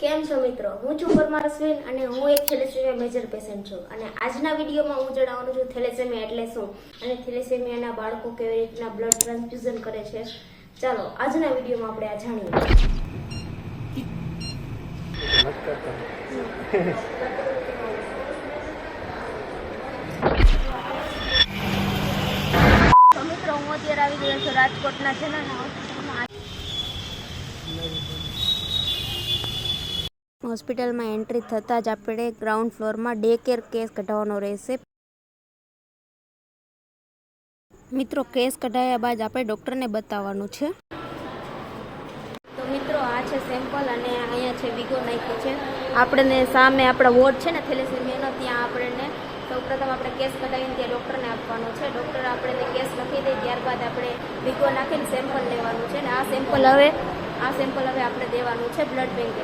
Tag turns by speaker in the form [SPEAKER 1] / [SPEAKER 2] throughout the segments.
[SPEAKER 1] કેમ છો મિત્રો? હું છું પરમાર અશ્વિન અને હું એક થેલેસેમિયા મેજર પેશન્ટ છું અને આજના વિડીયોમાં હું જણાવવાનું છું થેલેસેમિયા એટલે શું અને થેલેસેમિયાના બાળકો કેવી રીતના બ્લડ ટ્રાન્સફ્યુઝન કરે છે. ચાલો આજના વિડીયોમાં આપણે આ જાણીએ. તો મિત્રો હું અત્યારે આવી ગયો છું રાજકોટના જનાના હોસ્પિટલમાં એન્ટ્રી થતાં જ આપણે ગ્રાઉન્ડ ફ્લોરમાં ડે કેર કેસ કઢાવવાનો રહેશે. મિત્રો કેસ કઢાવ્યા બાદ આપણે ડૉક્ટરને બતાવવાનું છે. તો મિત્રો આ છે સેમ્પલ અને અહીંયા છે વિગો નાખ્યો છે. આપણને સામે આપણા વોર્ડ છે ને થેલેસેમિયાનો, ત્યાં આપણને સૌપ્રથમ આપણે કેસ કઢાવીને ત્યાં ડૉક્ટરને આપવાનો છે. ડૉક્ટર આપણને કેસ લખી દે, ત્યારબાદ આપણે વિગો નાખીને સેમ્પલ લેવાનું છે ને આ સેમ્પલ હવે આપણે દેવાનું છે બ્લડ બેંકે.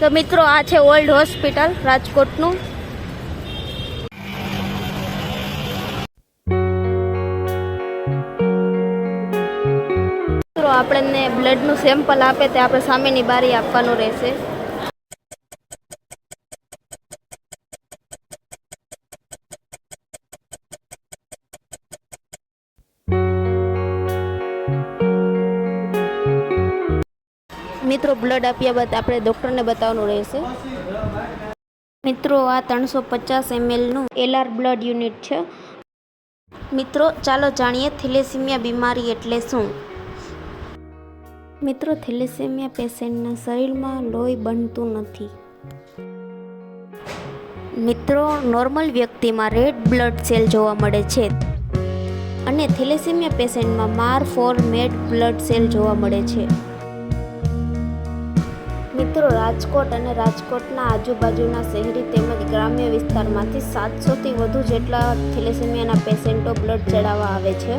[SPEAKER 1] તો મિત્રો આ છે ઓલ્ડ હોસ્પિટલ રાજકોટનું. મિત્રો આપણને બ્લડનું સેમ્પલ આપે તે આપણે સામેની બારી આપવાનું રહેશે. મિત્રો બ્લડ આપ્યા બાદ આપણે ડૉક્ટરને બતાવવાનું રહેશે. મિત્રો આ 350 mlનું LR બ્લડ યુનિટ છે. મિત્રો ચાલો જાણીએ થેલેસેમિયા બીમારી એટલે શું. મિત્રો થેલેસેમિયા પેશન્ટના શરીરમાં લોહી બનતું નથી. મિત્રો નોર્મલ વ્યક્તિમાં રેડ બ્લડ સેલ જોવા મળે છે અને થેલેસેમિયા પેશન્ટમાં માર-ફોર્મેટ બ્લડ સેલ જોવા મળે છે. મિત્રો રાજકોટ અને રાજકોટના આજુબાજુના શહેરી તેમજ ગ્રામ્ય વિસ્તારમાંથી 700થી વધુ જેટલા થેલેસેમિયાના પેશન્ટો બ્લડ ચડાવવા આવે છે.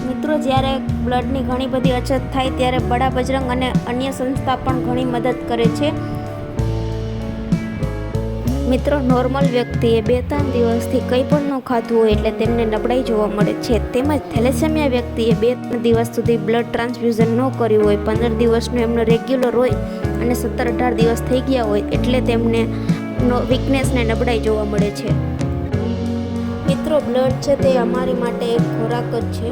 [SPEAKER 1] મિત્રો જ્યારે બ્લડની ઘણી બધી અછત થાય ત્યારે બડા બજરંગ અને અન્ય સંસ્થા પણ ઘણી મદદ કરે છે. મિત્રો નોર્મલ વ્યક્તિએ 2-3 દિવસથી કંઈ પણ ન ખાધું હોય એટલે તેમને નબળાઈ જોવા મળે છે. તેમજ થેલેસેમિયા વ્યક્તિએ 2-3 દિવસ સુધી બ્લડ ટ્રાન્સફ્યુઝન ન કર્યું હોય, 15 દિવસનું એમનો રેગ્યુલર હોય અને 17-18 દિવસ થઈ ગયા હોય એટલે તેમને વીકનેસ ને નબળાઈ જોવા મળે છે. મિત્રો બ્લડ છે તે અમારી માટે એક ખોરાક જ છે.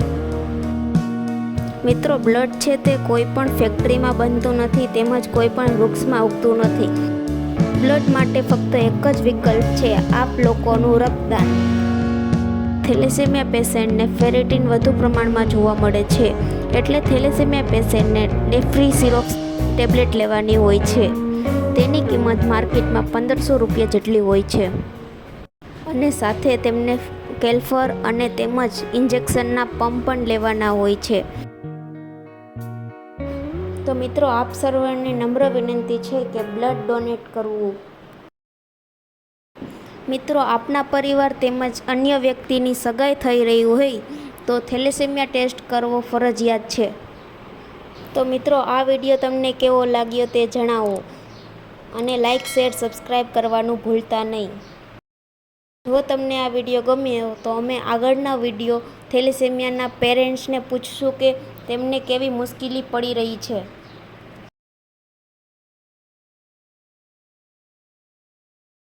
[SPEAKER 1] મિત્રો બ્લડ છે તે કોઈ પણ ફેક્ટરીમાં બનતું નથી તેમજ કોઈ પણ વૃક્ષમાં ઉગતું નથી. બ્લડ માટે ફક્ત એક જ વિકલ્પ છે, આપ લોકોનું રક્તદાન. થેલેસેમિયા પેશન્ટને ફેરેટિન વધુ પ્રમાણમાં જોવા મળે છે એટલે થેલેસેમિયા પેશન્ટને ડેફ્રી સિરોપ્સ ટેબ્લેટ લેવાની હોય છે. તેની કિંમત માર્કેટમાં 1500 રૂપિયા જેટલી હોય છે અને સાથે તેમને કેલ્ફર અને તેમજ ઇન્જેક્શનના પંપ પણ લેવાના હોય છે. તો મિત્રો આપ સર્વને નમ્ર વિનંતી છે કે બ્લડ ડોનેટ કરવું. મિત્રો આપના પરિવાર તેમજ અન્ય વ્યક્તિની સગાઈ થઈ રહી હોય તો થેલેસેમિયા ટેસ્ટ કરવો ફરજિયાત છે. તો મિત્રો આ વિડીયો તમને કેવો લાગ્યો તે જણાવો અને લાઈક, શેર, સબસ્ક્રાઈબ કરવાનું ભૂલતા નહીં. જો તમને આ વિડીયો ગમ્યો તો અમે આગળના વિડીયો થેલેસેમિયાના પેરેન્ટ્સને પૂછશું કે તેમને કેવી મુશ્કેલી પડી રહી છે.